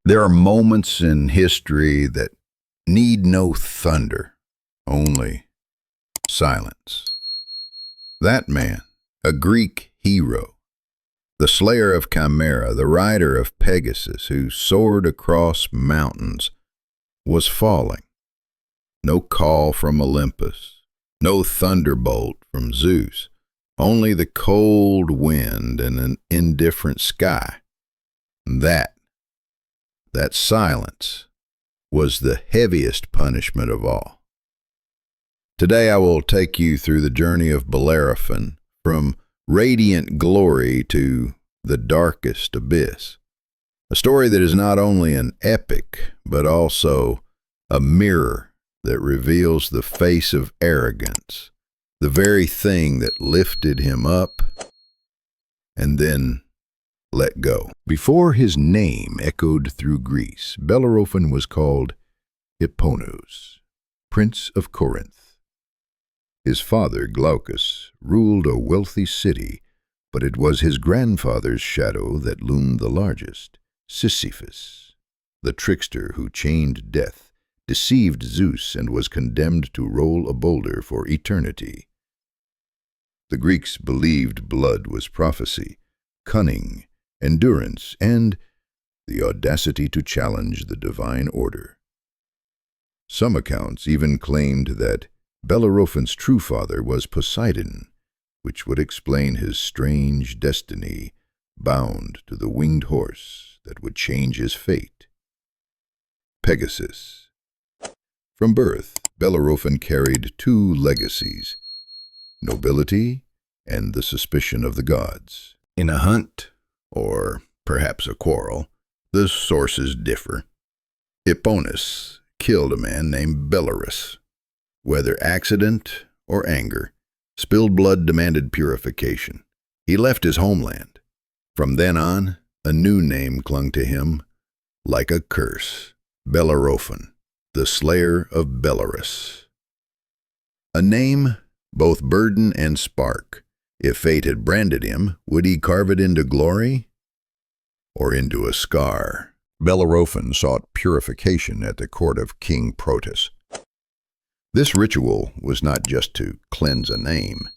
There are moments in history that need no thunder, only silence. That man, a Greek hero, the slayer of Chimera, the rider of Pegasus, who soared across mountains, was falling. No call from Olympus, no thunderbolt from Zeus, only the cold wind and an indifferent sky. That silence was the heaviest punishment of all. Today I will take you through the journey of Bellerophon, from radiant glory to the darkest abyss. A story that is not only an epic, but also a mirror that reveals the face of arrogance, the very thing that lifted him up and then let go. Before his name echoed through Greece, Bellerophon was called Hipponos, Prince of Corinth. His father, Glaucus, ruled a wealthy city, but it was his grandfather's shadow that loomed the largest, Sisyphus, the trickster who chained death, deceived Zeus, and was condemned to roll a boulder for eternity. The Greeks believed blood was prophecy, cunning, endurance, and the audacity to challenge the divine order. Some accounts even claimed that Bellerophon's true father was Poseidon, which would explain his strange destiny, bound to the winged horse that would change his fate. Pegasus. From birth, Bellerophon carried two legacies: nobility and the suspicion of the gods. In a hunt, or perhaps a quarrel, the sources differ. Hipponos killed a man named Bellerus. Whether accident or anger, spilled blood demanded purification. He left his homeland. From then on, a new name clung to him like a curse: Bellerophon, the slayer of Belarus. A name, both burden and spark. If fate had branded him, would he carve it into glory or into a scar? Bellerophon sought purification at the court of King Protus. This ritual was not just to cleanse a name.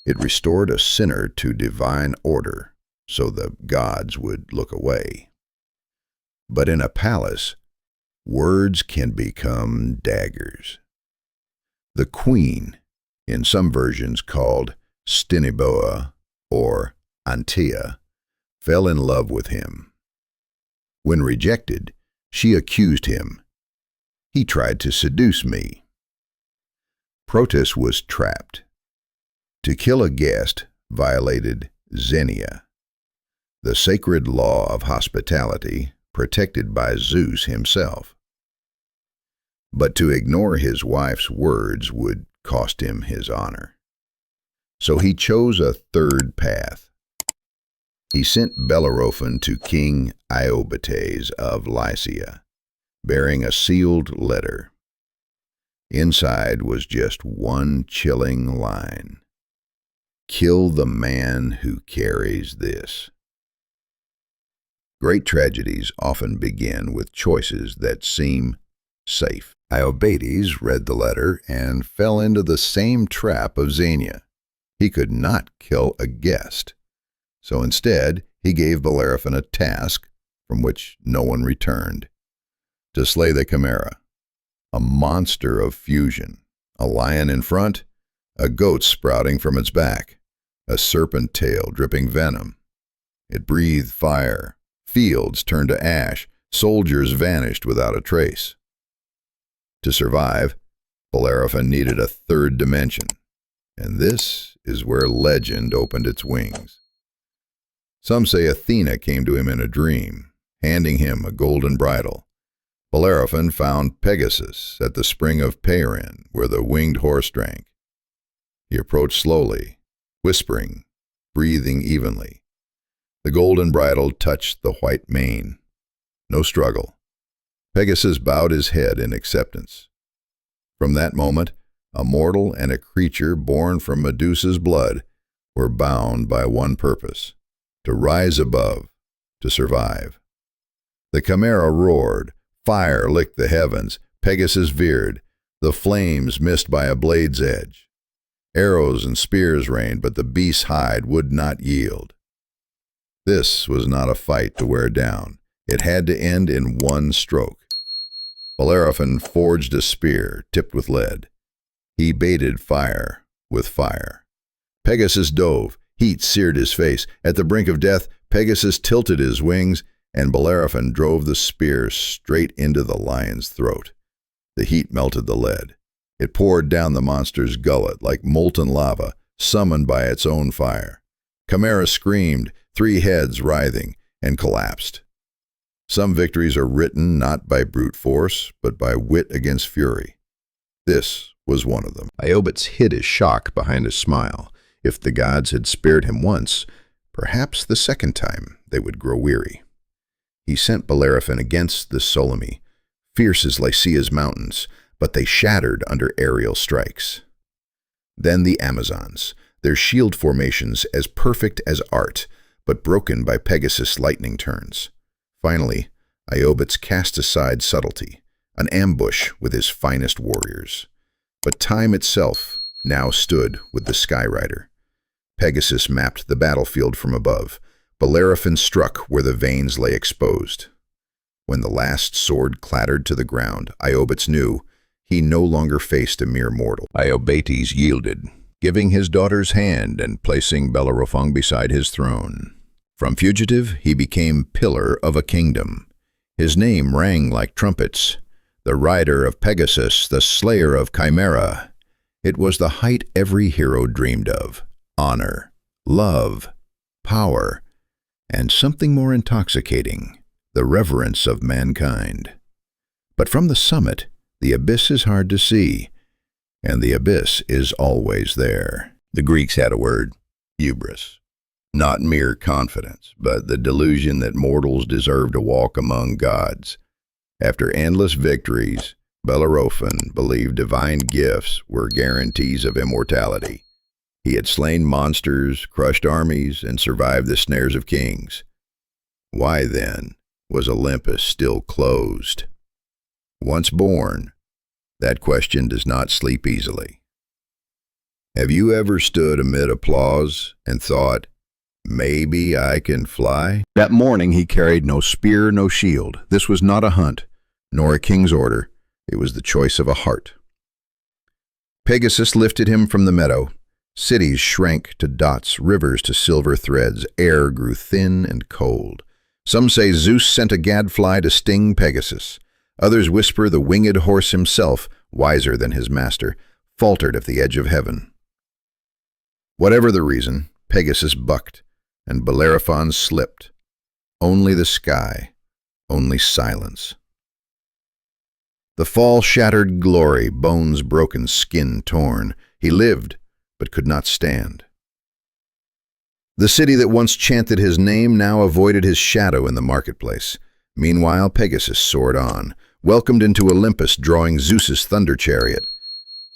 It restored a sinner to divine order, so the gods would look away. But in a palace, words can become daggers. The queen, in some versions called Steniboa or Antea, fell in love with him. When rejected, she accused him. He tried to seduce me. Protus was trapped. To kill a guest violated Xenia, the sacred law of hospitality protected by Zeus himself. But to ignore his wife's words would cost him his honor. So he chose a third path. He sent Bellerophon to King Iobates of Lycia, bearing a sealed letter. Inside was just one chilling line: "Kill the man who carries this." Great tragedies often begin with choices that seem safe. Iobates read the letter and fell into the same trap of Xenia. He could not kill a guest, so instead he gave Bellerophon a task from which no one returned: to slay the Chimera, a monster of fusion, a lion in front, a goat sprouting from its back, a serpent tail dripping venom. It breathed fire, fields turned to ash, soldiers vanished without a trace. To survive, Bellerophon needed a third dimension, and this is where legend opened its wings. Some say Athena came to him in a dream, handing him a golden bridle. Bellerophon found Pegasus at the spring of Peiron, where the winged horse drank. He approached slowly, whispering, breathing evenly. The golden bridle touched the white mane. No struggle. Pegasus bowed his head in acceptance. From that moment, a mortal and a creature born from Medusa's blood were bound by one purpose: to rise above, to survive. The Chimera roared, fire licked the heavens, Pegasus veered, the flames missed by a blade's edge. Arrows and spears rained, but the beast's hide would not yield. This was not a fight to wear down. It had to end in one stroke. Bellerophon forged a spear tipped with lead. He baited fire with fire. Pegasus dove. Heat seared his face. At the brink of death, Pegasus tilted his wings, and Bellerophon drove the spear straight into the lion's throat. The heat melted the lead. It poured down the monster's gullet like molten lava, summoned by its own fire. Chimera screamed, 3 heads writhing, and collapsed. Some victories are written not by brute force, but by wit against fury. This was one of them. Iobus hid his shock behind a smile. If the gods had spared him once, perhaps the second time they would grow weary. He sent Bellerophon against the Solymi, fierce as Lycia's mountains, but they shattered under aerial strikes. Then the Amazons, their shield formations as perfect as art, but broken by Pegasus' lightning turns. Finally, Iobus cast aside subtlety, an ambush with his finest warriors. But time itself now stood with the Skyrider. Pegasus mapped the battlefield from above. Bellerophon struck where the veins lay exposed. When the last sword clattered to the ground, Iobus knew he no longer faced a mere mortal. Iobates yielded, giving his daughter's hand and placing Bellerophon beside his throne. From fugitive, he became pillar of a kingdom. His name rang like trumpets, the rider of Pegasus, the slayer of Chimera. It was the height every hero dreamed of: honor, love, power, and something more intoxicating, the reverence of mankind. But from the summit, the abyss is hard to see, and the abyss is always there. The Greeks had a word, hubris. Not mere confidence, but the delusion that mortals deserve to walk among gods. After endless victories, Bellerophon believed divine gifts were guarantees of immortality. He had slain monsters, crushed armies, and survived the snares of kings. Why, then, was Olympus still closed? Once born, that question does not sleep easily. Have you ever stood amid applause and thought, maybe I can fly? That morning he carried no spear, no shield. This was not a hunt, nor a king's order. It was the choice of a heart. Pegasus lifted him from the meadow. Cities shrank to dots, rivers to silver threads. Air grew thin and cold. Some say Zeus sent a gadfly to sting Pegasus. Others whisper the winged horse himself, wiser than his master, faltered at the edge of heaven. Whatever the reason, Pegasus bucked, and Bellerophon slipped. Only the sky, only silence. The fall shattered glory, bones broken, skin torn. He lived, but could not stand. The city that once chanted his name now avoided his shadow in the marketplace. Meanwhile, Pegasus soared on, welcomed into Olympus, drawing Zeus's thunder chariot.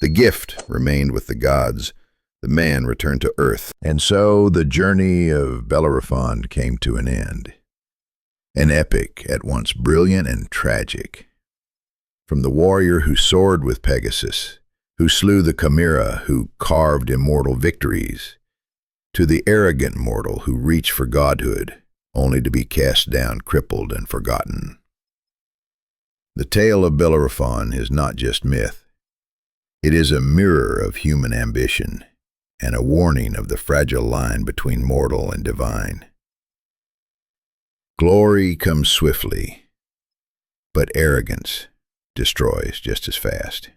The gift remained with the gods. The man returned to earth. And so the journey of Bellerophon came to an end. An epic at once brilliant and tragic. From the warrior who soared with Pegasus, who slew the Chimera, who carved immortal victories, to the arrogant mortal who reached for godhood, only to be cast down, crippled, and forgotten. The tale of Bellerophon is not just myth. It is a mirror of human ambition, and a warning of the fragile line between mortal and divine. Glory comes swiftly, but arrogance destroys just as fast.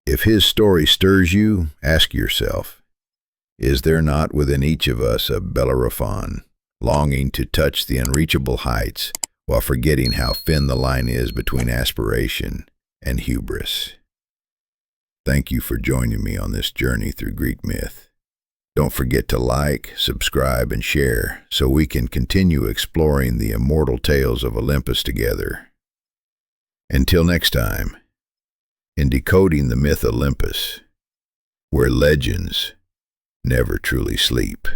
If his story stirs you, ask yourself, is there not within each of us a Bellerophon, longing to touch the unreachable heights while forgetting how thin the line is between aspiration and hubris? Thank you for joining me on this journey through Greek myth. Don't forget to like, subscribe, and share so we can continue exploring the immortal tales of Olympus together. Until next time, in decoding the myth Olympus, where legends never truly sleep.